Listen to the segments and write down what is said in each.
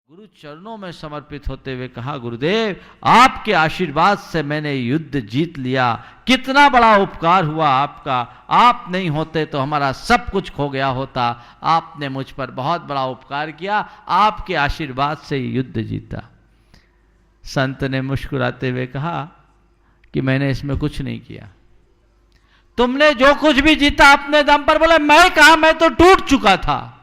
गुरु चरणों में समर्पित होते हुए कहा, गुरुदेव आपके आशीर्वाद से मैंने युद्ध जीत लिया, कितना बड़ा उपकार हुआ आपका, आप नहीं होते तो हमारा सब कुछ खो गया होता, आपने मुझ पर बहुत बड़ा उपकार किया, आपके आशीर्वाद से युद्ध जीता। संत ने मुस्कुराते हुए कहा कि मैंने इसमें कुछ नहीं किया, तुमने जो कुछ भी जीता अपने दम पर। बोले मैं कहा, मैं तो टूट चुका था,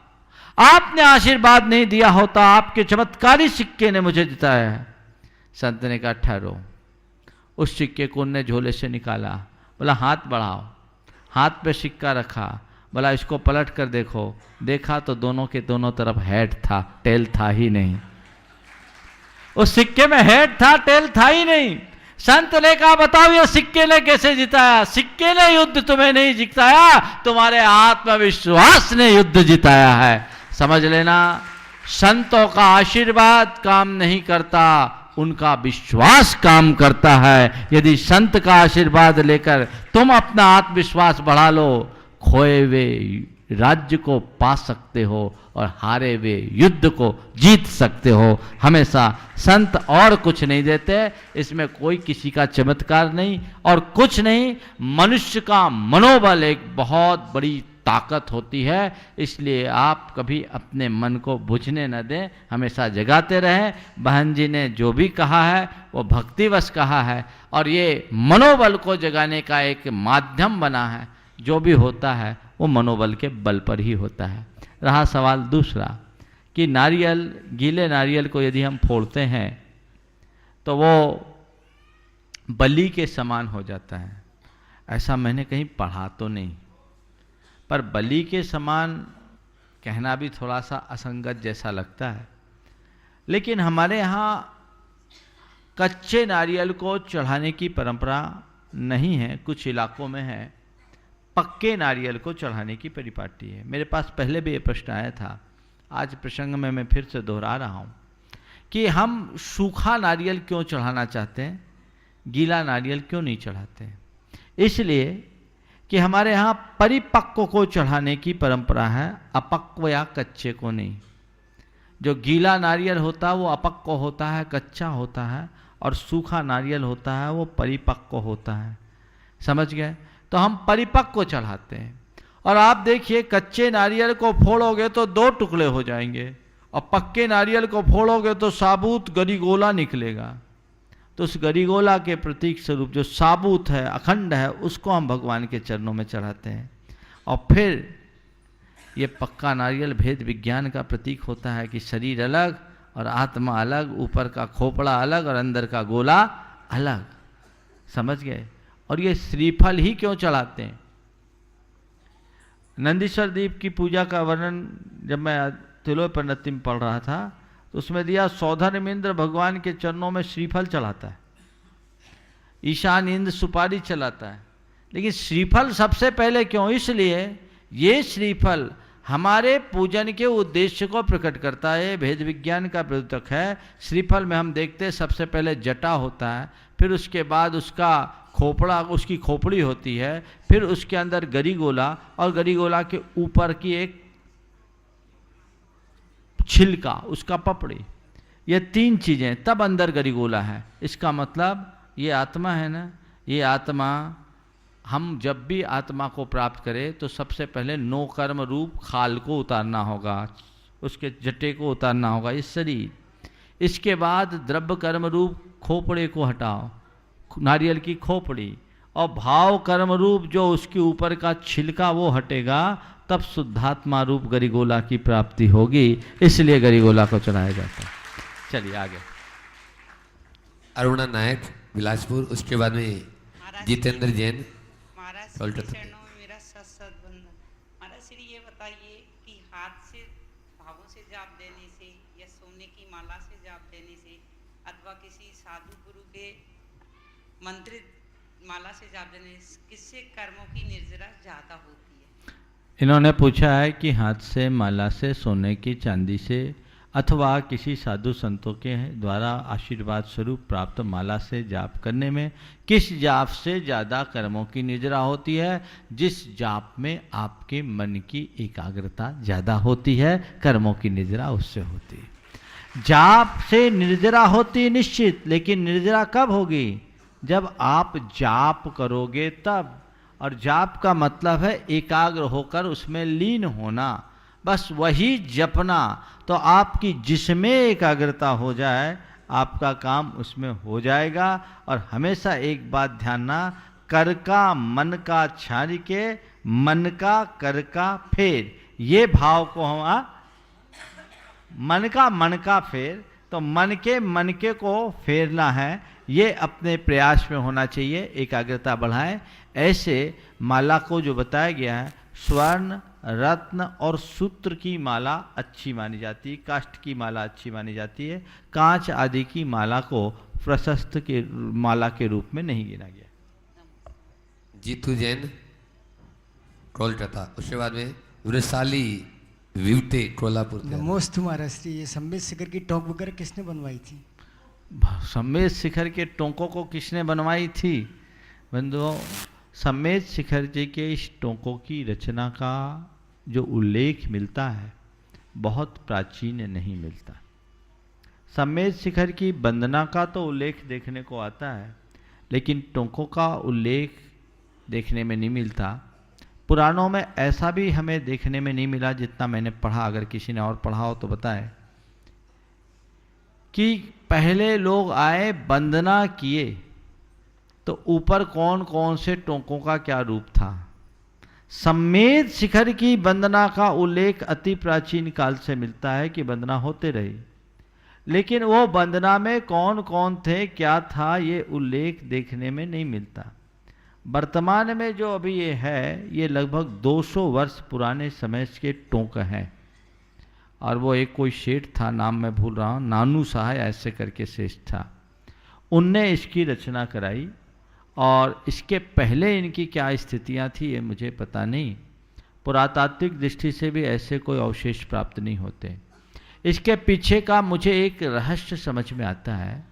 आपने आशीर्वाद नहीं दिया होता, आपके चमत्कारी सिक्के ने मुझे जिताया है। संत ने कहा ठहरो। उस सिक्के को उनने झोले से निकाला, बोला हाथ बढ़ाओ, हाथ पे सिक्का रखा, बोला इसको पलट कर देखो। देखा तो दोनों के दोनों तरफ हेड था, टेल था ही नहीं। उस सिक्के में हेड था, टेल था ही नहीं। संत ने कहा बताओ ये सिक्के ने कैसे जिताया? सिक्के ने युद्ध तुम्हें नहीं जिताया, तुम्हारे आत्मविश्वास ने युद्ध जिताया है। समझ लेना, संतों का आशीर्वाद काम नहीं करता, उनका विश्वास काम करता है। यदि संत का आशीर्वाद लेकर तुम अपना आत्मविश्वास बढ़ा लो, खोए हुए राज्य को पा सकते हो और हारे हुए युद्ध को जीत सकते हो। हमेशा संत और कुछ नहीं देते, इसमें कोई किसी का चमत्कार नहीं और कुछ नहीं। मनुष्य का मनोबल एक बहुत बड़ी ताकत होती है, इसलिए आप कभी अपने मन को बुझने न दें, हमेशा जगाते रहें। बहन जी ने जो भी कहा है वो भक्तिवश कहा है और ये मनोबल को जगाने का एक माध्यम बना है। जो भी होता है वो मनोबल के बल पर ही होता है। रहा सवाल दूसरा कि नारियल, गीले नारियल को यदि हम फोड़ते हैं तो वो बलि के समान हो जाता है। ऐसा मैंने कहीं पढ़ा तो नहीं, पर बलि के समान कहना भी थोड़ा सा असंगत जैसा लगता है। लेकिन हमारे यहाँ कच्चे नारियल को चढ़ाने की परंपरा नहीं है, कुछ इलाकों में है। पक्के नारियल को चढ़ाने की परिपाटी है। मेरे पास पहले भी ये प्रश्न आया था, आज प्रसंग में मैं फिर से दोहरा रहा हूँ कि हम सूखा नारियल क्यों चढ़ाना चाहते हैं, गीला नारियल क्यों नहीं चढ़ाते? इसलिए कि हमारे यहाँ परिपक्व को चढ़ाने की परंपरा है, अपक्व या कच्चे को नहीं। जो गीला नारियल होता है वो अपक्व होता है, कच्चा होता है, और सूखा नारियल होता है वो परिपक्व होता है। समझ गए? तो हम परिपक्व को चढ़ाते हैं। और आप देखिए कच्चे नारियल को फोड़ोगे तो दो टुकड़े हो जाएंगे और पक्के नारियल को फोड़ोगे तो साबुत गरीगोला निकलेगा। तो उस गरीगोला के प्रतीक स्वरूप जो साबुत है, अखंड है, उसको हम भगवान के चरणों में चढ़ाते हैं। और फिर ये पक्का नारियल भेद विज्ञान का प्रतीक होता है कि शरीर अलग और आत्मा अलग, ऊपर का खोपड़ा अलग और अंदर का गोला अलग। समझ गए? और ये श्रीफल ही क्यों चढ़ाते हैं? नंदीश्वर दीप की पूजा का वर्णन जब मैं तिलोपनिषद में पढ़ रहा था तो उसमें दिया, सौधर्म इंद्र भगवान के चरणों में श्रीफल चढ़ाता है, ईशान इंद्र सुपारी चलाता है। लेकिन श्रीफल सबसे पहले क्यों? इसलिए ये श्रीफल हमारे पूजन के उद्देश्य को प्रकट करता है, भेद विज्ञान का प्रतीक है। श्रीफल में हम देखते हैं सबसे पहले जटा होता है, फिर उसके बाद उसका खोपड़ा, उसकी खोपड़ी होती है, फिर उसके अंदर गरीगोला और गरीगोला के ऊपर की एक छिलका, उसका पपड़ी, ये तीन चीजें, तब अंदर गरीगोला है। इसका मतलब ये आत्मा है ना, ये आत्मा, हम जब भी आत्मा को प्राप्त करें तो सबसे पहले नो कर्म रूप खाल को उतारना होगा, उसके जटे को उतारना होगा, इस शरीर। इसके बाद द्रव्य कर्म रूप खोपड़े को हटाओ, नारियल की खोपड़ी, और भाव कर्म रूप जो उसके ऊपर का छिलका वो हटेगा, तब शुद्धात्मा रूप गरीगोला की प्राप्ति होगी। इसलिए गरीगोला को चढ़ाया जाता है। चलिए आगे। अरुणा नायक बिलासपुर, उसके बाद में जितेंद्र जैन। मेरा सत बंधन। महाराज श्री ये बताइए कि हाथ से भावों से जाप देने से या सोने की माला से जाप देने से अथवा किसी साधु गुरु के मंत्रित माला से जाप देने से किससे कर्मों की निर्जरा ज्यादा होती है? इन्होंने पूछा है कि हाथ से, माला से, सोने की, चांदी से अथवा किसी साधु संतों के द्वारा आशीर्वाद स्वरूप प्राप्त माला से जाप करने में किस जाप से ज़्यादा कर्मों की निर्जरा होती है? जिस जाप में आपके मन की एकाग्रता ज़्यादा होती है, कर्मों की निर्जरा उससे होती है। जाप से निर्जरा होती निश्चित, लेकिन निर्जरा कब होगी? जब आप जाप करोगे तब। और जाप का मतलब है एकाग्र होकर उसमें लीन होना, बस वही जपना। तो आपकी जिसमें एकाग्रता हो जाए आपका काम उसमें हो जाएगा। और हमेशा एक बात ध्यानना, कर का मन का छाड़ के मन का कर का फेर, ये भाव को हम मन का फेर, तो मन के को फेरना है, ये अपने प्रयास में होना चाहिए, एकाग्रता बढ़ाएं। ऐसे माला को जो बताया गया है, स्वर्ण रत्न और सूत्र की माला अच्छी मानी जाती है, काष्ठ की माला अच्छी मानी जाती है, कांच आदि की माला को प्रशस्त के माला के रूप में नहीं गिना गया। जीतू जैन कोलकाता, उसके बाद में वृषाली विवटे कोल्हापुर। नमोस्तु महाराज श्री, ये सम्मेद शिखर की टोंक वगैरह किसने बनवाई थी? सम्मेद शिखर के टोंकों को किसने बनवाई थी? बंधुओं, सम्मेद शिखर जी के इस टोंकों की रचना का जो उल्लेख मिलता है बहुत प्राचीन नहीं मिलता। सम्मेद शिखर की वंदना का तो उल्लेख देखने को आता है, लेकिन टोंकों का उल्लेख देखने में नहीं मिलता। पुराणों में ऐसा भी हमें देखने में नहीं मिला, जितना मैंने पढ़ा, अगर किसी ने और पढ़ा हो तो बताए, कि पहले लोग आए वंदना किए तो ऊपर कौन कौन से टोंकों का क्या रूप था। सम्मेद शिखर की वंदना का उल्लेख अति प्राचीन काल से मिलता है कि वंदना होते रही, लेकिन वो वंदना में कौन कौन थे, क्या था, ये उल्लेख देखने में नहीं मिलता। वर्तमान में जो अभी ये है, ये लगभग 200 वर्ष पुराने समय के टोंक हैं। और वो एक कोई सेठ था, नाम मैं भूल रहा हूँ, नानू सहाय ऐसे करके सेठ था, उनने इसकी रचना कराई। और इसके पहले इनकी क्या स्थितियाँ थी ये मुझे पता नहीं, पुरातात्विक दृष्टि से भी ऐसे कोई अवशेष प्राप्त नहीं होते। इसके पीछे का मुझे एक रहस्य समझ में आता है,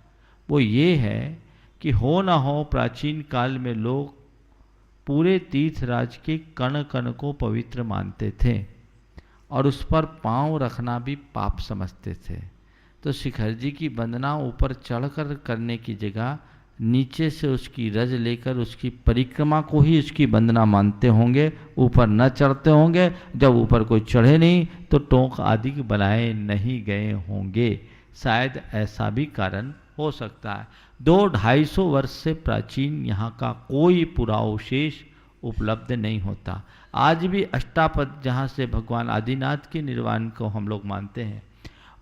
वो ये है कि हो ना हो प्राचीन काल में लोग पूरे तीर्थराज के कण कण को पवित्र मानते थे और उस पर पांव रखना भी पाप समझते थे। तो शिखर जी की वंदना ऊपर चढ़कर करने की जगह नीचे से उसकी रज लेकर उसकी परिक्रमा को ही उसकी वंदना मानते होंगे, ऊपर न चढ़ते होंगे। जब ऊपर कोई चढ़े नहीं तो टोंक आदि बनाए नहीं गए होंगे, शायद ऐसा भी कारण हो सकता है। 200-250 वर्ष से प्राचीन यहाँ का कोई पुरावशेष उपलब्ध नहीं होता। आज भी अष्टापद, जहाँ से भगवान आदिनाथ के निर्वाण को हम लोग मानते हैं,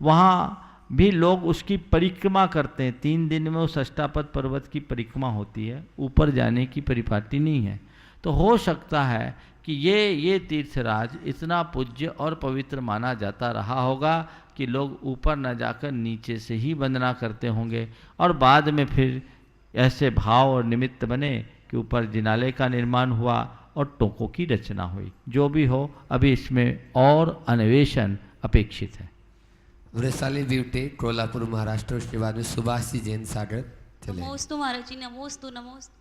वहाँ भी लोग उसकी परिक्रमा करते हैं। 3 दिन में उस अष्टापद पर्वत की परिक्रमा होती है, ऊपर जाने की परिपाटी नहीं है। तो हो सकता है कि ये तीर्थराज इतना पूज्य और पवित्र माना जाता रहा होगा कि लोग ऊपर न जाकर नीचे से ही वंदना करते होंगे, और बाद में फिर ऐसे भाव और निमित्त बने कि ऊपर जिनालय का निर्माण हुआ और टोंकों की रचना हुई। जो भी हो, अभी इसमें और अन्वेषण अपेक्षित है। वृषाली विवटे कोल्हापुर महाराष्ट्र, उसके बाद में सुभाष जी जैन सागर चले। नमोस्तु महाराज जी, नमोस्तु नमोस्तु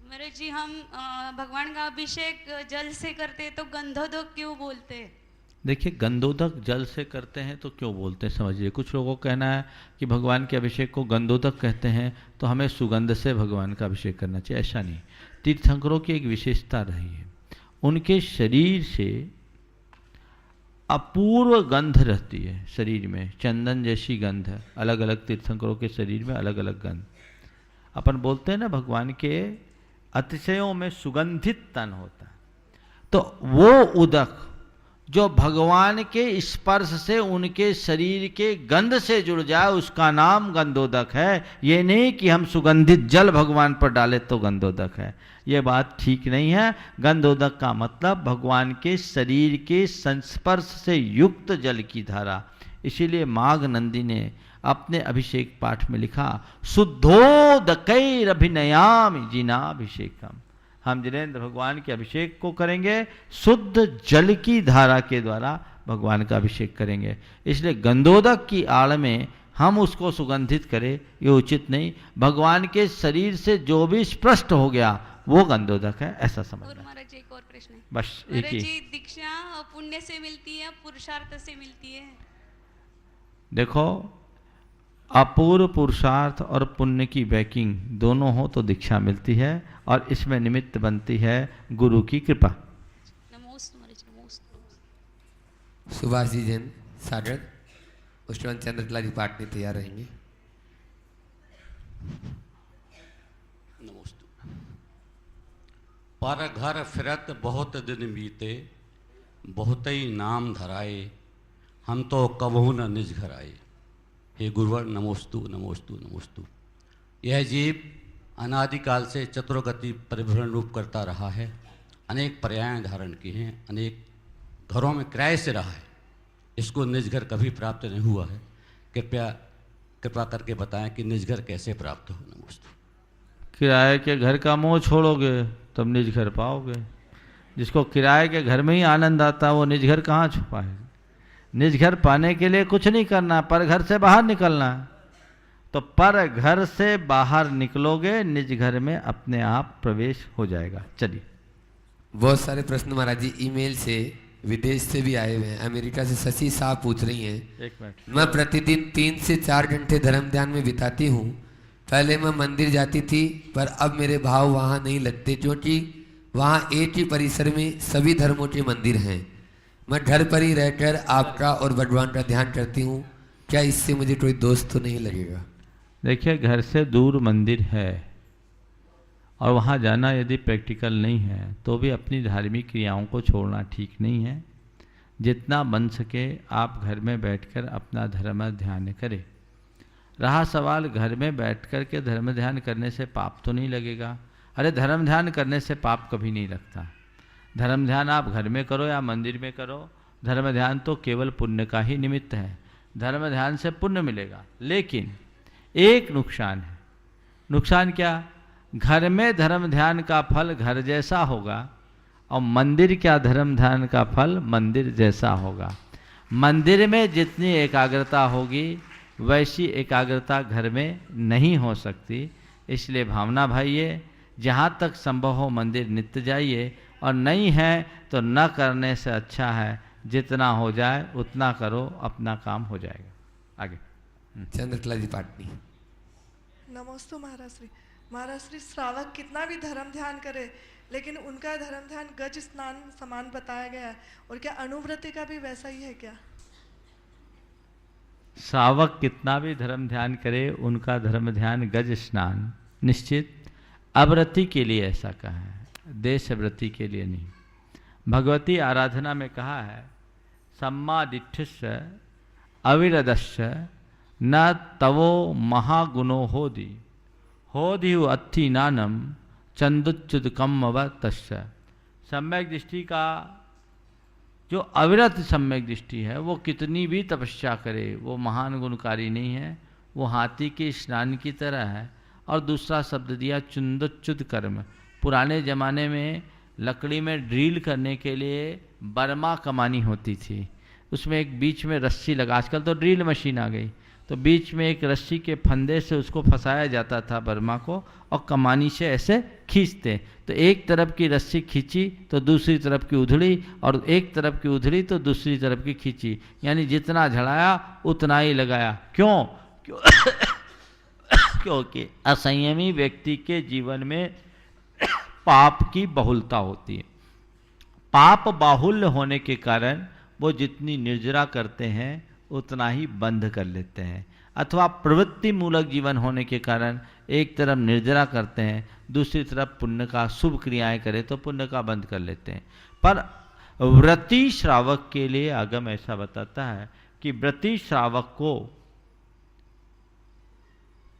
महाराज जी। हम भगवान का अभिषेक जल से करते तो गंधोदक क्यों बोलते हैं? देखिए, गंधोदक जल से करते हैं तो क्यों बोलते हैं समझिए। कुछ लोगों का कहना है कि भगवान के अभिषेक को गंधोदक कहते हैं तो हमें सुगंध से भगवान का अभिषेक करना चाहिए। ऐसा नहीं, तीर्थंकरों की एक विशेषता रही है, उनके शरीर से अपूर्व गंध रहती है शरीर में, चंदन जैसी गंध है। अलग अलग तीर्थंकरों के शरीर में अलग अलग गंध। अपन बोलते हैं ना, भगवान के अतिशयों में सुगंधित तन होता है। तो वो उदक जो भगवान के स्पर्श से उनके शरीर के गंध से जुड़ जाए, उसका नाम गंधोदक है। ये नहीं कि हम सुगंधित जल भगवान पर डालें तो गंधोदक है, ये बात ठीक नहीं है। गंधोदक का मतलब भगवान के शरीर के संस्पर्श से युक्त जल की धारा। इसीलिए माघ नंदी ने अपने अभिषेक पाठ में लिखा, शुद्धोदकैरभिनयामि जिनाभिषेकम। हम जिनेंद्र भगवान के अभिषेक को करेंगे, शुद्ध जल की धारा के द्वारा भगवान का अभिषेक करेंगे। इसलिए गंधोदक की आड़ में हम उसको सुगंधित करें ये उचित नहीं। भगवान के शरीर से जो भी स्पष्ट हो गया वो गंधोदक है, ऐसा समझना। महाराज जी, एक और प्रश्न है। बस एक ही। जी, दीक्षा पुण्य से मिलती है, पुरुषार्थ से मिलती है? देखो, अपूर्व पुरुषार्थ और पुण्य की बैकिंग दोनों हो तो दीक्षा मिलती है, और इसमें निमित्त बनती है गुरु की कृपा। नमोस्तु महाराज, नमोस्तु। सुभाष जी जैन सागर, उसके बाद चंद्रकला जी पाटनी तैयार रहेंगे। नमस्ते। पर घर फिरत बहुत दिन बीते, बहुत ही नाम धराए, हम तो कबहू न निज घर आए। हे गुरुवर नमोस्तु नमोस्तु नमोस्तु। यह जीव अनादिकाल से चतुर्गति परिभ्रमण रूप करता रहा है, अनेक पर्याय धारण किए हैं, अनेक घरों में किराए से रहा है, इसको निज घर कभी प्राप्त नहीं हुआ है। कृपा करके बताएं कि निज घर कैसे प्राप्त हो। नमोस्तु। किराए के घर का मोह छोड़ोगे तब निज घर पाओगे। जिसको किराए के घर में ही आनंद आता है वो निज घर कहाँ छुपाएगा। निज घर पाने के लिए कुछ नहीं करना, पर घर से बाहर निकलना है। तो पर घर से बाहर निकलोगे, निज घर में अपने आप प्रवेश हो जाएगा। चलिए, बहुत सारे प्रश्न महाराज जी ईमेल से, विदेश से भी आए हुए हैं। अमेरिका से शशि साहब पूछ रही हैं, एक मिनट। मैं प्रतिदिन 3 से 4 घंटे धर्म ध्यान में बिताती हूँ। पहले मैं मंदिर जाती थी, पर अब मेरे भाव वहाँ नहीं लगते, क्योंकि वहाँ एक ही परिसर में सभी धर्मों के मंदिर हैं। मैं घर पर ही रहकर आपका और भगवान का ध्यान करती हूँ, क्या इससे मुझे कोई दोष तो नहीं लगेगा? देखिए, घर से दूर मंदिर है और वहाँ जाना यदि प्रैक्टिकल नहीं है तो भी अपनी धार्मिक क्रियाओं को छोड़ना ठीक नहीं है। जितना बन सके आप घर में बैठकर अपना धर्म ध्यान करें। रहा सवाल घर में बैठकर के धर्म ध्यान करने से पाप तो नहीं लगेगा। अरे धर्म ध्यान करने से पाप कभी नहीं लगता। धर्म ध्यान आप घर में करो या मंदिर में करो, धर्म ध्यान तो केवल पुण्य का ही निमित्त है। धर्म ध्यान से पुण्य मिलेगा, लेकिन एक नुकसान है। नुकसान क्या? घर में धर्म ध्यान का फल घर जैसा होगा और मंदिर क्या धर्म ध्यान का फल मंदिर जैसा होगा। मंदिर में जितनी एकाग्रता होगी वैसी एकाग्रता घर में नहीं हो सकती। इसलिए भावना भाइये, जहाँ तक संभव हो मंदिर नित्य जाइए, और नहीं है तो न करने से अच्छा है जितना हो जाए उतना करो, अपना काम हो जाएगा। आगे चंद्रकला जी पाटनी। नमोस्तु महाराज श्री। महाराज श्री, श्रावक कितना भी धर्म ध्यान करे लेकिन उनका धर्म ध्यान गज स्नान समान बताया गया है, और क्या अनुव्रति का भी वैसा ही है क्या? श्रावक कितना भी धर्म ध्यान करे उनका धर्म ध्यान गज स्नान निश्चित। अव्रति के लिए ऐसा कहा है, देशव्रति के लिए नहीं। भगवती आराधना में कहा है, सम्मादिठ्य अविरदस्य न तवो महागुणो होदि अत्थि नानम चंदुच्युत कम तस्य। सम्यक दृष्टि का जो अविरत सम्यक दृष्टि है वो कितनी भी तपस्या करे वो महान गुणकारी नहीं है, वो हाथी के स्नान की तरह है। और दूसरा शब्द दिया चुंदुच्युत कर्म। पुराने ज़माने में लकड़ी में ड्रिल करने के लिए बर्मा कमानी होती थी, उसमें एक बीच में रस्सी लगा, आजकल तो ड्रिल मशीन आ गई, तो बीच में एक रस्सी के फंदे से उसको फंसाया जाता था बर्मा को, और कमानी से ऐसे खींचते। तो एक तरफ की रस्सी खींची तो दूसरी तरफ की उधड़ी, और एक तरफ की उधड़ी तो दूसरी तरफ की खींची, यानी जितना झड़ाया उतना ही लगाया। क्यों? क्योंकि असंयमी व्यक्ति के जीवन में पाप की बहुलता होती है। पाप बाहुल्य होने के कारण वो जितनी निर्जरा करते हैं उतना ही बंद कर लेते हैं, अथवा प्रवृत्ति मूलक जीवन होने के कारण एक तरफ निर्जरा करते हैं, दूसरी तरफ पुण्य का शुभ क्रियाएं करें तो पुण्य का बंद कर लेते हैं। पर व्रती श्रावक के लिए आगम ऐसा बताता है कि व्रती श्रावक को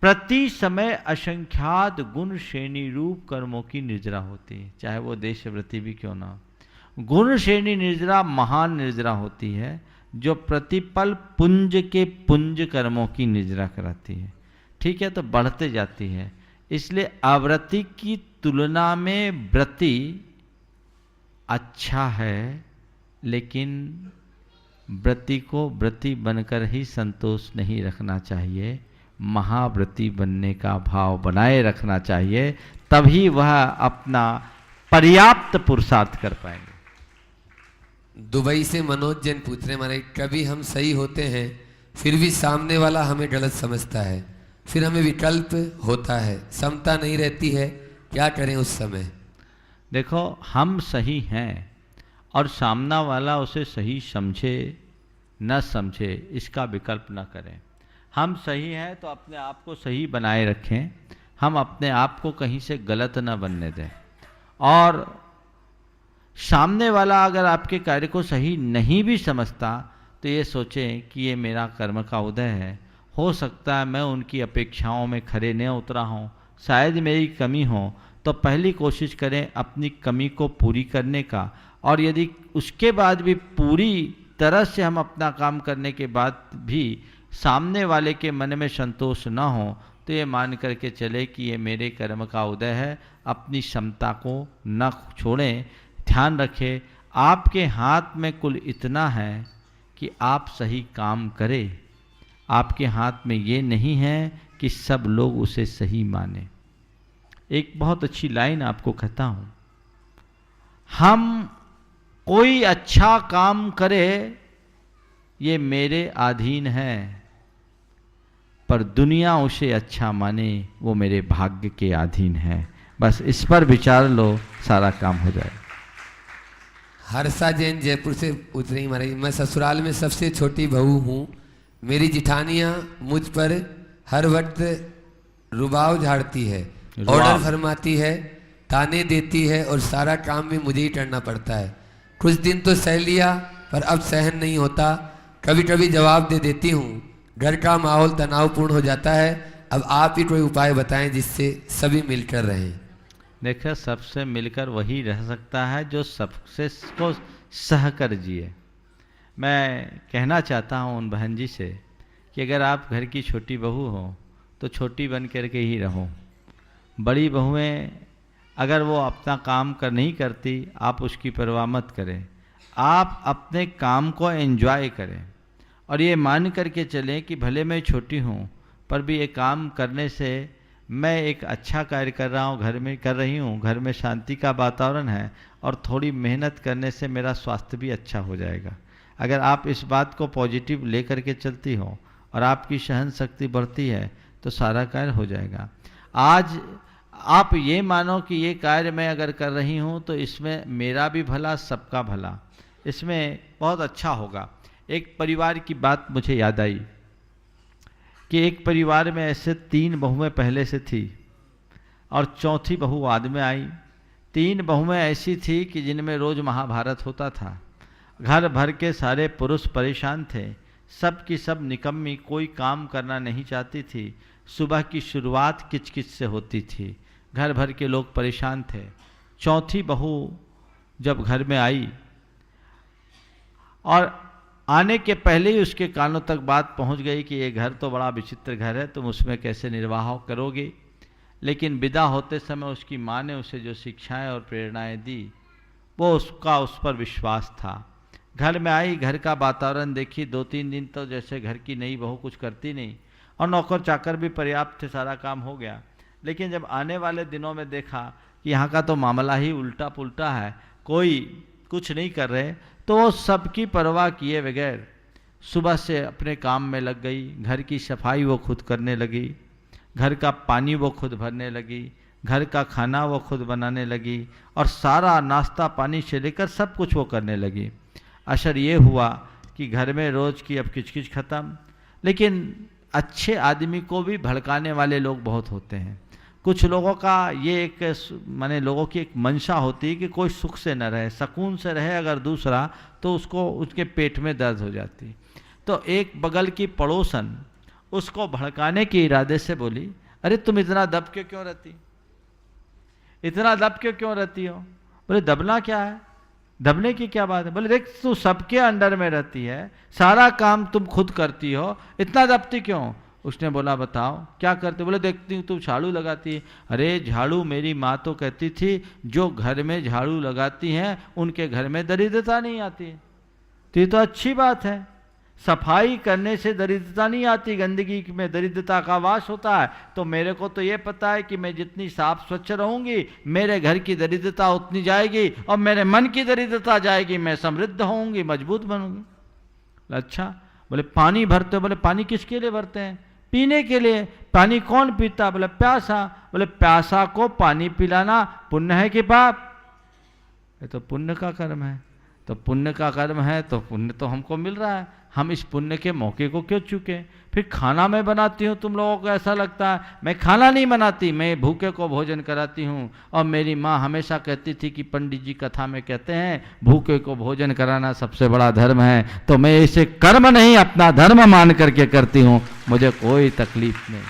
प्रति समय असंख्यात गुण श्रेणी रूप कर्मों की निर्जरा होती है, चाहे वो देशव्रती भी क्यों ना हो। गुण श्रेणी निर्जरा महान निर्जरा होती है जो प्रतिपल पुंज के पुंज कर्मों की निर्जरा कराती है। ठीक है, तो बढ़ते जाती है। इसलिए आवृत्ति की तुलना में व्रति अच्छा है, लेकिन व्रति को व्रति बनकर ही संतोष नहीं रखना चाहिए, महाव्रति बनने का भाव बनाए रखना चाहिए, तभी वह अपना पर्याप्त पुरुषार्थ कर पाएंगे। दुबई से मनोज जैन पूछ रहे हमारे, कभी हम सही होते हैं फिर भी सामने वाला हमें गलत समझता है, फिर हमें विकल्प होता है, समता नहीं रहती है, क्या करें उस समय? देखो, हम सही हैं और सामना वाला उसे सही समझे न समझे, इसका विकल्प न करें। हम सही हैं तो अपने आप को सही बनाए रखें, हम अपने आप को कहीं से गलत न बनने दें। और सामने वाला अगर आपके कार्य को सही नहीं भी समझता तो ये सोचें कि ये मेरा कर्म का उदय है, हो सकता है मैं उनकी अपेक्षाओं में खरे न उतरा हूँ, शायद मेरी कमी हो, तो पहली कोशिश करें अपनी कमी को पूरी करने का। और यदि उसके बाद भी पूरी तरह से हम अपना काम करने के बाद भी सामने वाले के मन में संतोष न हो तो ये मान करके चले कि ये मेरे कर्म का उदय है, अपनी क्षमता को न छोड़ें। ध्यान रखें, आपके हाथ में कुल इतना है कि आप सही काम करें, आपके हाथ में ये नहीं है कि सब लोग उसे सही माने। एक बहुत अच्छी लाइन आपको कहता हूँ, हम कोई अच्छा काम करे ये मेरे अधीन है, पर दुनिया उसे अच्छा माने वो मेरे भाग्य के अधीन है। बस इस पर विचार लो, सारा काम हो जाए। हर्षा जैन जयपुर से उतरी महाराज। मैं ससुराल में सबसे छोटी बहू हूँ। मेरी जिठानियाँ मुझ पर हर वक्त रुबाव झाड़ती है, ऑर्डर फरमाती है, ताने देती है और सारा काम भी मुझे ही करना पड़ता है। कुछ दिन तो सह लिया पर अब सहन नहीं होता, कभी कभी जवाब दे देती हूँ, घर का माहौल तनावपूर्ण हो जाता है। अब आप ही कोई उपाय बताएं जिससे सभी मिलकर रहें। देखिए, सबसे मिलकर वही रह सकता है जो सबसे को सह कर जिए। मैं कहना चाहता हूँ उन बहन जी से कि अगर आप घर की छोटी बहू हो तो छोटी बन करके ही रहो। बड़ी बहुएं अगर वो अपना काम नहीं करती, आप उसकी परवाह मत करें, आप अपने काम को एंजॉय करें और ये मान करके चलें कि भले मैं छोटी हूँ पर भी ये काम करने से मैं एक अच्छा कार्य कर रहा हूँ, घर में कर रही हूँ, घर में शांति का वातावरण है और थोड़ी मेहनत करने से मेरा स्वास्थ्य भी अच्छा हो जाएगा। अगर आप इस बात को पॉजिटिव ले करके चलती हो और आपकी सहन शक्ति बढ़ती है तो सारा कार्य हो जाएगा। आज आप ये मानो कि ये कार्य मैं अगर कर रही हूँ तो इसमें मेरा भी भला, सबका भला, इसमें बहुत अच्छा होगा। एक परिवार की बात मुझे याद आई कि एक परिवार में ऐसे 3 बहुएं पहले से थी और चौथी बहू बाद में आई। 3 बहुएं ऐसी थी कि जिनमें रोज़ महाभारत होता था। घर भर के सारे पुरुष परेशान थे, सब की सब निकम्मी, कोई काम करना नहीं चाहती थी। सुबह की शुरुआत किचकिच से होती थी, घर भर के लोग परेशान थे। चौथी बहू जब घर में आई और आने के पहले ही उसके कानों तक बात पहुंच गई कि ये घर तो बड़ा विचित्र घर है, तुम उसमें कैसे निर्वाह करोगे। लेकिन विदा होते समय उसकी माँ ने उसे जो शिक्षाएं और प्रेरणाएं दी वो उसका उस पर विश्वास था। घर में आई, घर का वातावरण देखी। 2-3 दिन तो जैसे घर की नई बहू कुछ करती नहीं और नौकर चाकर भी पर्याप्त थे, सारा काम हो गया। लेकिन जब आने वाले दिनों में देखा कि यहाँ का तो मामला ही उल्टा पुल्टा है, कोई कुछ नहीं कर रहे, तो वो सबकी परवाह किए बगैर सुबह से अपने काम में लग गई। घर की सफाई वो खुद करने लगी, घर का पानी वो खुद भरने लगी, घर का खाना वो खुद बनाने लगी और सारा नाश्ता पानी से लेकर सब कुछ वो करने लगी। असर ये हुआ कि घर में रोज़ की अब किचकिच खत्म। लेकिन अच्छे आदमी को भी भड़काने वाले लोग बहुत होते हैं। कुछ लोगों का ये एक माने लोगों की एक मंशा होती है कि कोई सुख से न रहे, सुकून से रहे अगर दूसरा, तो उसको उसके पेट में दर्द हो जाती। तो एक बगल की पड़ोसन उसको भड़काने के इरादे से बोली, अरे तुम इतना दब के क्यों रहती, इतना दब के क्यों रहती हो। बोले दबना क्या है, दबने की क्या बात है। बोले देख तू सबके अंडर में रहती है, सारा काम तुम खुद करती हो, इतना दबती क्यों। उसने बोला बताओ क्या करते। बोले देखती हूँ तुम झाड़ू लगाती है। अरे झाड़ू मेरी माँ तो कहती थी जो घर में झाड़ू लगाती हैं उनके घर में दरिद्रता नहीं आती है। तो ये तो अच्छी बात है, सफाई करने से दरिद्रता नहीं आती, गंदगी में दरिद्रता का वास होता है। तो मेरे को तो ये पता है कि मैं जितनी साफ स्वच्छ रहूँगी मेरे घर की दरिद्रता उतनी जाएगी और मेरे मन की दरिद्रता जाएगी, मैं समृद्ध होऊंगी, मजबूत बनूंगी। अच्छा, बोले पानी भरते हो, बोले पानी किसके लिए भरते हैं? पीने के लिए। पानी कौन पीता? बोले प्यासा। बोले प्यासा को पानी पिलाना पुण्य है कि पाप? ये तो पुण्य का कर्म है। तो पुण्य का कर्म है तो पुण्य तो हमको मिल रहा है, हम इस पुण्य के मौके को क्यों चूके? फिर खाना मैं बनाती हूँ, तुम लोगों को ऐसा लगता है मैं खाना नहीं बनाती, मैं भूखे को भोजन कराती हूँ। और मेरी माँ हमेशा कहती थी कि पंडित जी कथा में कहते हैं भूखे को भोजन कराना सबसे बड़ा धर्म है, तो मैं इसे कर्म नहीं अपना धर्म मान करके करती हूँ, मुझे कोई तकलीफ नहीं।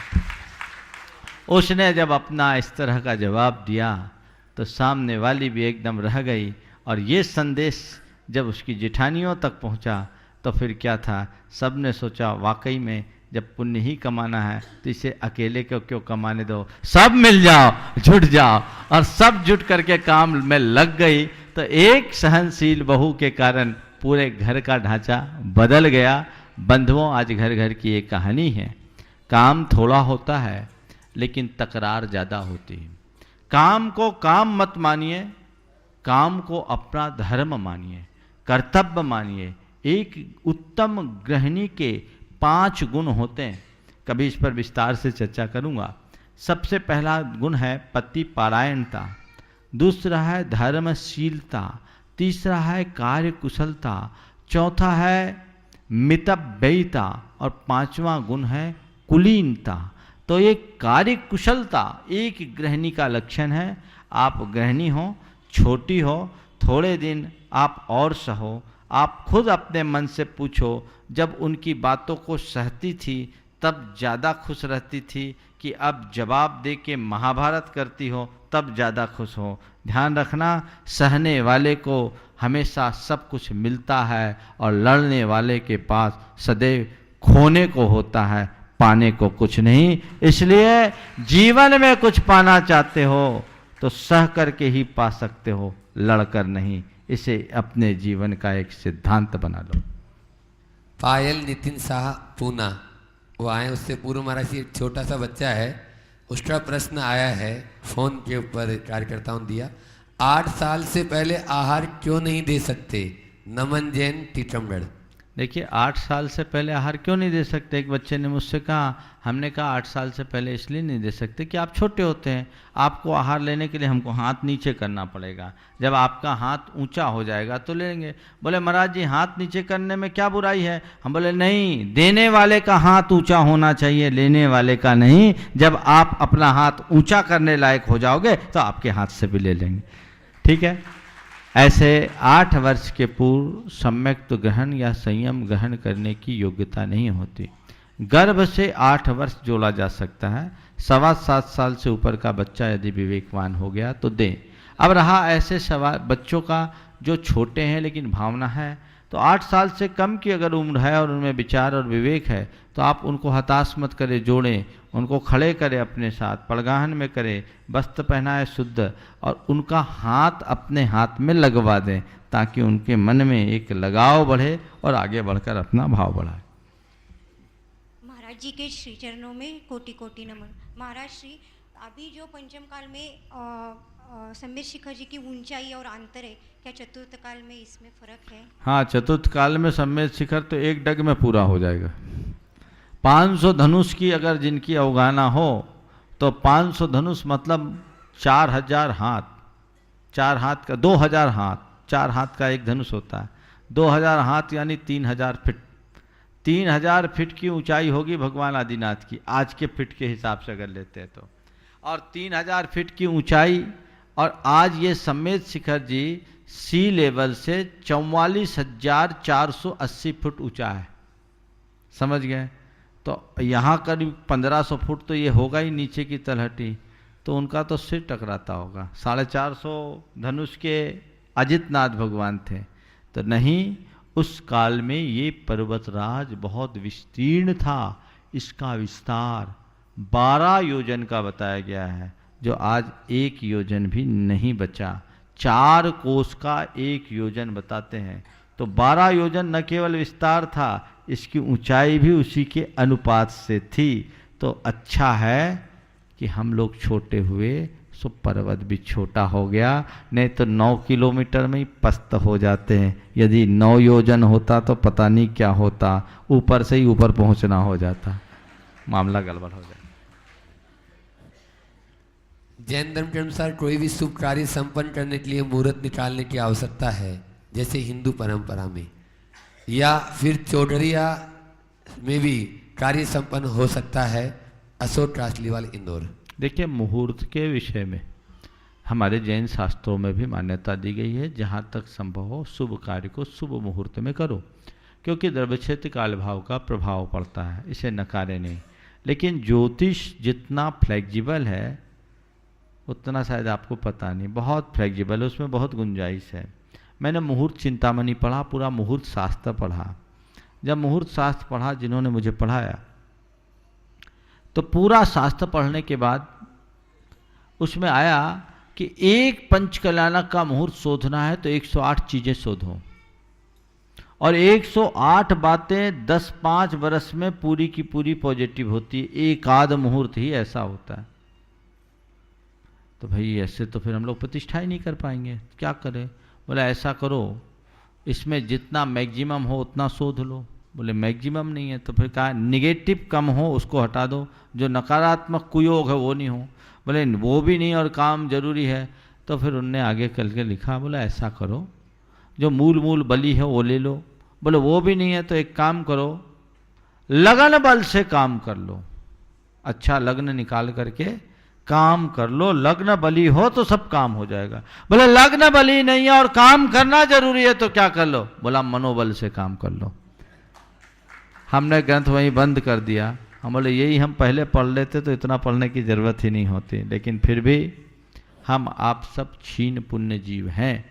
उसने जब अपना इस तरह का जवाब दिया तो सामने वाली भी एकदम रह गई। और ये संदेश जब उसकी जेठानियों तक पहुंचा तो फिर क्या था, सब ने सोचा वाकई में जब पुण्य ही कमाना है तो इसे अकेले को क्यों कमाने दो, सब मिल जाओ, जुट जाओ। और सब जुट करके काम में लग गई। तो एक सहनशील बहू के कारण पूरे घर का ढांचा बदल गया। बंधुओं, आज घर घर की एक कहानी है। काम थोड़ा होता है लेकिन तकरार ज़्यादा होती है। काम को काम मत मानिए, काम को अपना धर्म मानिए, कर्तव्य मानिए। एक उत्तम गृहिणी के 5 गुण होते हैं, कभी इस पर विस्तार से चर्चा करूंगा। सबसे पहला गुण है पति पारायणता, दूसरा है धर्मशीलता, तीसरा है कार्य कुशलता, चौथा है मितव्ययिता और 5वां गुण है कुलीनता। तो ये कार्य कुशलता एक गृहिणी का लक्षण है। आप गृहिणी हो, छोटी हो, थोड़े दिन आप और सहो, आप खुद अपने मन से पूछो, जब उनकी बातों को सहती थी तब ज़्यादा खुश रहती थी कि अब जवाब दे के महाभारत करती हो तब ज़्यादा खुश हो। ध्यान रखना, सहने वाले को हमेशा सब कुछ मिलता है और लड़ने वाले के पास सदैव खोने को होता है, पाने को कुछ नहीं। इसलिए जीवन में कुछ पाना चाहते हो तो सह करके ही पा सकते हो, लड़कर नहीं। इसे अपने जीवन का एक सिद्धांत बना लो। पायल नितिन शाह पूना वो आए, उससे पूर्व महाराज एक छोटा सा बच्चा है, उसका प्रश्न आया है फोन के ऊपर, कार्यकर्ताओं दिया। 8 साल से पहले आहार क्यों नहीं दे सकते? नमन जैन टीकमगढ़। देखिए, 8 साल से पहले आहार क्यों नहीं दे सकते? एक बच्चे ने मुझसे कहा, हमने कहा 8 साल से पहले इसलिए नहीं दे सकते कि आप छोटे होते हैं, आपको आहार लेने के लिए हमको हाथ नीचे करना पड़ेगा, जब आपका हाथ ऊंचा हो जाएगा तो लेंगे। बोले महाराज जी हाथ नीचे करने में क्या बुराई है? हम बोले नहीं, देने वाले का हाथ ऊंचा होना चाहिए, लेने वाले का नहीं। जब आप अपना हाथ ऊंचा करने लायक हो जाओगे तो आपके हाथ से भी ले लेंगे, ठीक है। ऐसे 8 वर्ष के पूर्व सम्यक ग्रहण या संयम ग्रहण करने की योग्यता नहीं होती। गर्भ से 8 वर्ष जोड़ा जा सकता है। 7.25 साल से ऊपर का बच्चा यदि विवेकवान हो गया तो दें। अब रहा ऐसे सवाल बच्चों का जो छोटे हैं लेकिन भावना है, तो 8 साल से कम की अगर उम्र है और उनमें विचार और विवेक है तो आप उनको हताश मत करें, जोड़ें, उनको खड़े करें अपने साथ, पड़गाहन में करें, वस्त्र पहनाए शुद्ध, और उनका हाथ अपने हाथ में लगवा दें ताकि उनके मन में एक लगाव बढ़े और आगे बढ़कर अपना भाव बढ़ाए। महाराज जी के श्री चरणों में कोटि कोटि नमन। महाराज श्री, अभी जो पंचम काल में सम्यक शिखर जी की ऊंचाई और अंतर है, क्या चतुर्थ काल में इसमें फर्क है? हाँ, चतुर्थ काल में सम्यक शिखर तो एक डग में पूरा हो जाएगा। 500 धनुष की अगर जिनकी अवगाहना हो तो 500 धनुष मतलब 4000 हाथ, 4 हाथ का 2000 हाथ, 4 हाथ का एक धनुष होता है। 2000 हाथ यानी 3000 फीट। 3000 फीट की ऊंचाई होगी भगवान आदिनाथ की, आज के फीट के हिसाब से अगर लेते हैं तो। और 3000 फीट की ऊंचाई, और आज ये सम्यक शिखर जी सी लेवल से 44,480 फुट ऊंचा है, समझ गए? तो यहाँ करीब 1500 फुट तो ये होगा ही नीचे की तलहटी, तो उनका तो सिर टकराता होगा। 450 धनुष के अजितनाथ भगवान थे। तो नहीं, उस काल में ये पर्वतराज बहुत विस्तीर्ण था। इसका विस्तार 12 योजन का बताया गया है, जो आज 1 योजन भी नहीं बचा। 4 कोस का 1 योजन बताते हैं। तो 12 योजन न केवल विस्तार था, इसकी ऊंचाई भी उसी के अनुपात से थी। तो अच्छा है कि हम लोग छोटे हुए, सो पर्वत भी छोटा हो गया, नहीं तो 9 किलोमीटर में ही पस्त हो जाते हैं। यदि 9 योजन होता तो पता नहीं क्या होता, ऊपर से ही ऊपर पहुंचना हो जाता, मामला गड़बड़ हो जाता। जैन धर्म के अनुसार कोई भी शुभ कार्य संपन्न करने के लिए मुहूर्त निकालने की आवश्यकता है, जैसे हिंदू परंपरा में, या फिर चौधरिया में भी कार्य संपन्न हो सकता है। अशोक कासलीवाल, इंदौर। देखिए, मुहूर्त के विषय में हमारे जैन शास्त्रों में भी मान्यता दी गई है, जहाँ तक संभव हो शुभ कार्य को शुभ मुहूर्त में करो, क्योंकि द्रव्यक्षेत्र काल भाव का प्रभाव पड़ता है, इसे नकारे नहीं। लेकिन ज्योतिष जितना फ्लेक्सिबल है उतना शायद आपको पता नहीं, बहुत फ्लेक्सिबल है, उसमें बहुत गुंजाइश है। मैंने मुहूर्त चिंतामणि पढ़ा, पूरा मुहूर्त शास्त्र पढ़ा। जब मुहूर्त शास्त्र पढ़ा, जिन्होंने मुझे पढ़ाया, तो पूरा शास्त्र पढ़ने के बाद उसमें आया कि एक पंचकल्याणक का मुहूर्त शोधना है तो 108 चीज़ें शोधो, और 108 बातें 10-5 वर्ष में पूरी की पूरी पॉजिटिव होती है। एक आध मुहूर्त ही ऐसा होता है। तो भाई ऐसे तो फिर हम लोग प्रतिष्ठा ही नहीं कर पाएंगे, क्या करें? बोला ऐसा करो, इसमें जितना मैक्सिमम हो उतना शोध लो। बोले मैक्सिमम नहीं है, तो फिर कहा निगेटिव कम हो उसको हटा दो, जो नकारात्मक कुयोग है वो नहीं हो। बोले वो भी नहीं और काम जरूरी है, तो फिर उनने आगे कल के लिखा, बोला ऐसा करो जो मूल बलि है वो ले लो। बोले वो भी नहीं है तो एक काम करो, लगन बल से काम कर लो। अच्छा लग्न निकाल करके काम कर लो, लग्न बली हो तो सब काम हो जाएगा। बोले लग्न बली नहीं है और काम करना जरूरी है तो क्या कर लो? बोला मनोबल से काम कर लो। हमने ग्रंथ वहीं बंद कर दिया। हम बोले यही हम पहले पढ़ लेते तो इतना पढ़ने की जरूरत ही नहीं होती, लेकिन फिर भी हम आप सब क्षीण पुण्य जीव हैं,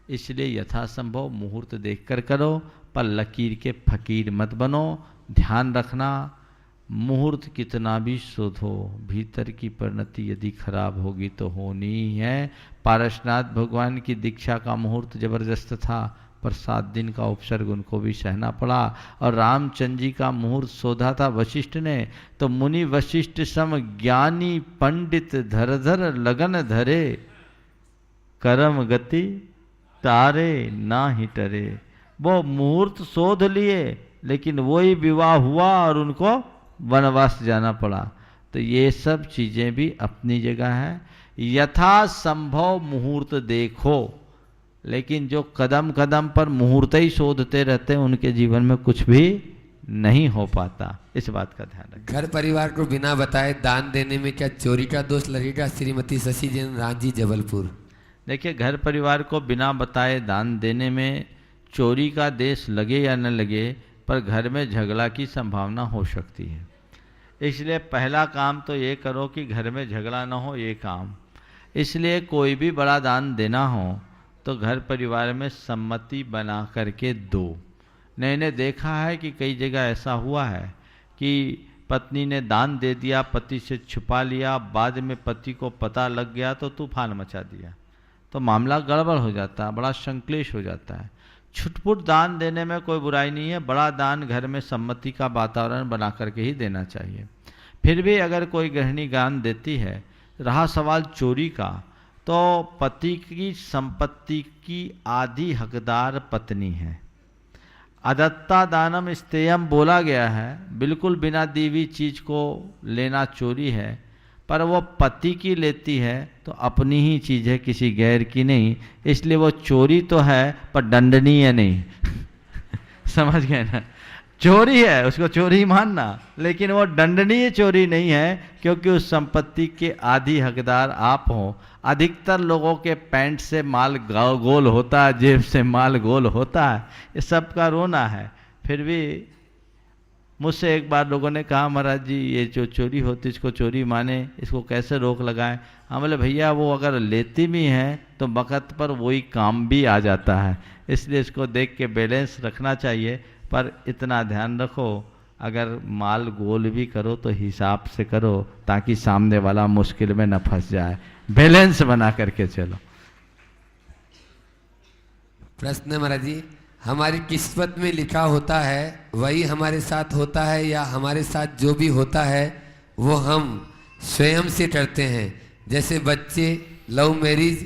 इसलिए यथासंभव मुहूर्त देखकर करो, पर लकीर के फकीर मत बनो। ध्यान रखना, मुहूर्त कितना भी शोधो, भीतर की परिणति यदि खराब होगी तो होनी ही है। पारसनाथ भगवान की दीक्षा का मुहूर्त जबरदस्त था, पर 7 दिन का उपसर्ग उनको भी सहना पड़ा। और रामचंद्र जी का मुहूर्त शोधा था वशिष्ठ ने, तो मुनि वशिष्ठ सम ज्ञानी पंडित धर धर लगन धरे, करम गति तारे ना ही टरे। वो मुहूर्त शोध लिए, लेकिन वही विवाह हुआ और उनको वनवास जाना पड़ा। तो ये सब चीज़ें भी अपनी जगह है। यथासंभव मुहूर्त देखो, लेकिन जो कदम कदम पर मुहूर्त ही शोधते रहते हैं उनके जीवन में कुछ भी नहीं हो पाता। इस बात का ध्यान रखें। घर परिवार को बिना बताए दान देने में क्या चोरी का दोष लगेगा? श्रीमती शशि जैन, रांची, जबलपुर। देखिए, घर परिवार को बिना बताए दान देने में चोरी का देश लगे या न लगे, पर घर में झगड़ा की संभावना हो सकती है। इसलिए पहला काम तो ये करो कि घर में झगड़ा ना हो, ये काम। इसलिए कोई भी बड़ा दान देना हो तो घर परिवार में सम्मति बना करके दो। मैंने देखा है कि कई जगह ऐसा हुआ है कि पत्नी ने दान दे दिया, पति से छुपा लिया, बाद में पति को पता लग गया तो तूफान मचा दिया, तो मामला गड़बड़ हो जाता है, बड़ा संक्लेश हो जाता है। छुटपुट दान देने में कोई बुराई नहीं है, बड़ा दान घर में सम्मति का वातावरण बना करके ही देना चाहिए। फिर भी अगर कोई गृहिणी दान देती है, रहा सवाल चोरी का, तो पति की संपत्ति की आधी हकदार पत्नी है। अदत्ता दानम स्तेयम बोला गया है, बिल्कुल बिना दी हुई चीज़ को लेना चोरी है, पर वो पति की लेती है तो अपनी ही चीज़ है, किसी गैर की नहीं, इसलिए वो चोरी तो है पर दंडनीय नहीं। समझ गए ना? चोरी है, उसको चोरी मानना, लेकिन वो दंडनीय चोरी नहीं है, क्योंकि उस संपत्ति के आधी हकदार आप हो। अधिकतर लोगों के पैंट से माल गोल होता है, जेब से माल गोल होता है, ये सब का रोना है। फिर भी मुझसे एक बार लोगों ने कहा, महाराज जी ये जो चोरी होती इसको चोरी माने, इसको कैसे रोक लगाएं? हम बोले भैया वो अगर लेती भी हैं तो वक़्त पर वही काम भी आ जाता है, इसलिए इसको देख के बैलेंस रखना चाहिए। पर इतना ध्यान रखो, अगर माल गोल भी करो तो हिसाब से करो, ताकि सामने वाला मुश्किल में न फंस जाए। बैलेंस बना करके चलो। प्रश्न महाराज जी, हमारी किस्मत में लिखा होता है वही हमारे साथ होता है, या हमारे साथ जो भी होता है वो हम स्वयं से करते हैं? जैसे बच्चे लव मैरिज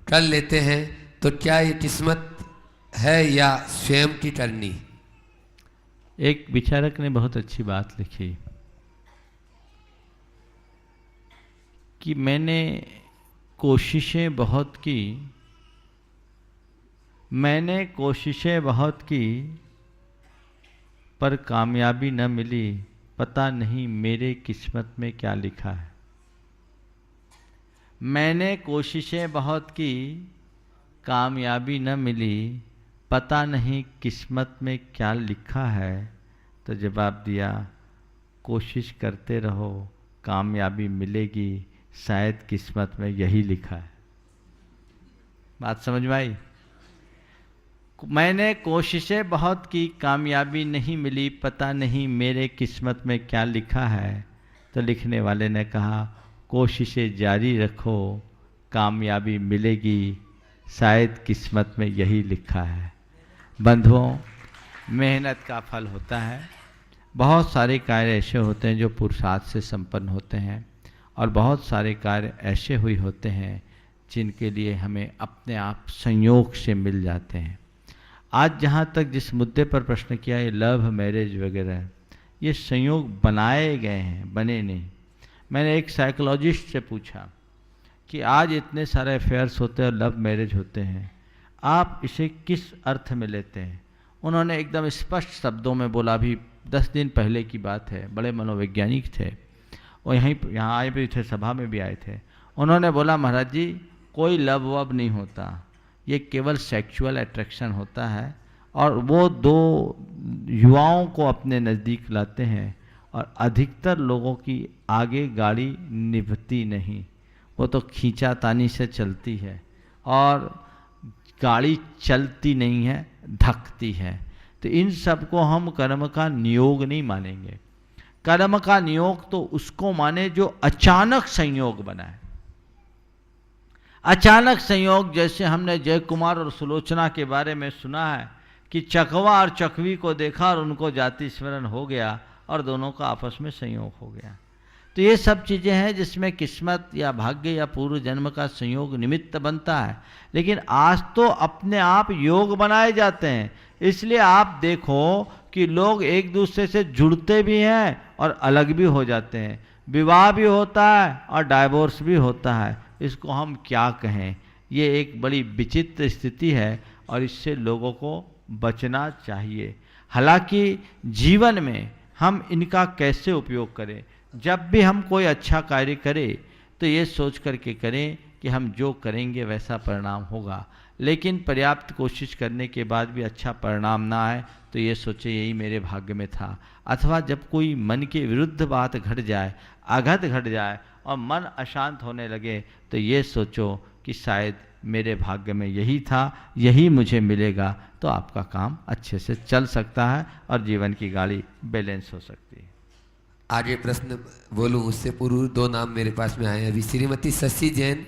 कर लेते हैं तो क्या ये किस्मत है या स्वयं की करनी? एक विचारक ने बहुत अच्छी बात लिखी कि मैंने कोशिशें बहुत की पर कामयाबी न मिली, पता नहीं मेरे किस्मत में क्या लिखा है। मैंने कोशिशें बहुत की, कामयाबी न मिली, पता नहीं किस्मत में क्या लिखा है। तो जवाब दिया, कोशिश करते रहो, कामयाबी मिलेगी, शायद किस्मत में यही लिखा है। बात समझ में आई? मैंने कोशिशें बहुत की, कामयाबी नहीं मिली, पता नहीं मेरे किस्मत में क्या लिखा है। तो लिखने वाले ने कहा, कोशिशें जारी रखो, कामयाबी मिलेगी, शायद किस्मत में यही लिखा है। बंधुओं, मेहनत का फल होता है। बहुत सारे कार्य ऐसे होते हैं जो पुरुषार्थ से संपन्न होते हैं, और बहुत सारे कार्य ऐसे हुए होते हैं जिनके लिए हमें अपने आप संयोग से मिल जाते हैं। आज जहाँ तक जिस मुद्दे पर प्रश्न किया, ये लव मैरिज वगैरह, ये संयोग बनाए गए हैं, बने नहीं। मैंने एक साइकोलॉजिस्ट से पूछा कि आज इतने सारे अफेयर्स होते हैं और लव मैरिज होते हैं, आप इसे किस अर्थ में लेते हैं? उन्होंने एकदम स्पष्ट शब्दों में बोला, अभी 10 दिन पहले की बात है, बड़े मनोवैज्ञानिक थे और यहाँ आए भी थे, सभा में भी आए थे। उन्होंने बोला, महाराज जी, कोई लव वव नहीं होता, ये केवल सेक्सुअल अट्रैक्शन होता है, और वो दो युवाओं को अपने नज़दीक लाते हैं, और अधिकतर लोगों की आगे गाड़ी निभती नहीं, वो तो खींचातानी से चलती है, और गाड़ी चलती नहीं है, धकती है। तो इन सब को हम कर्म का नियोग नहीं मानेंगे। कर्म का नियोग तो उसको माने जो अचानक संयोग बना है। अचानक संयोग, जैसे हमने जय कुमार और सुलोचना के बारे में सुना है कि चकवा और चकवी को देखा और उनको जाति स्मरण हो गया और दोनों का आपस में संयोग हो गया। तो ये सब चीज़ें हैं जिसमें किस्मत या भाग्य या पूर्व जन्म का संयोग निमित्त बनता है, लेकिन आज तो अपने आप योग बनाए जाते हैं। इसलिए आप देखो कि लोग एक दूसरे से जुड़ते भी हैं और अलग भी हो जाते हैं, विवाह भी होता है और डाइवोर्स भी होता है। इसको हम क्या कहें? ये एक बड़ी विचित्र स्थिति है और इससे लोगों को बचना चाहिए। हालांकि जीवन में हम इनका कैसे उपयोग करें? जब भी हम कोई अच्छा कार्य करें तो ये सोच करके करें कि हम जो करेंगे वैसा परिणाम होगा, लेकिन पर्याप्त कोशिश करने के बाद भी अच्छा परिणाम ना आए तो ये सोचे यही मेरे भाग्य में था। अथवा जब कोई मन के विरुद्ध बात घट जाए, आघात घट जाए और मन अशांत होने लगे तो ये सोचो कि शायद मेरे भाग्य में यही था, यही मुझे मिलेगा, तो आपका काम अच्छे से चल सकता है और जीवन की गाड़ी बैलेंस हो सकती है। आगे प्रश्न बोलूं उससे पूर्व 2 नाम मेरे पास में आए हैं। अभी श्रीमती शशि जैन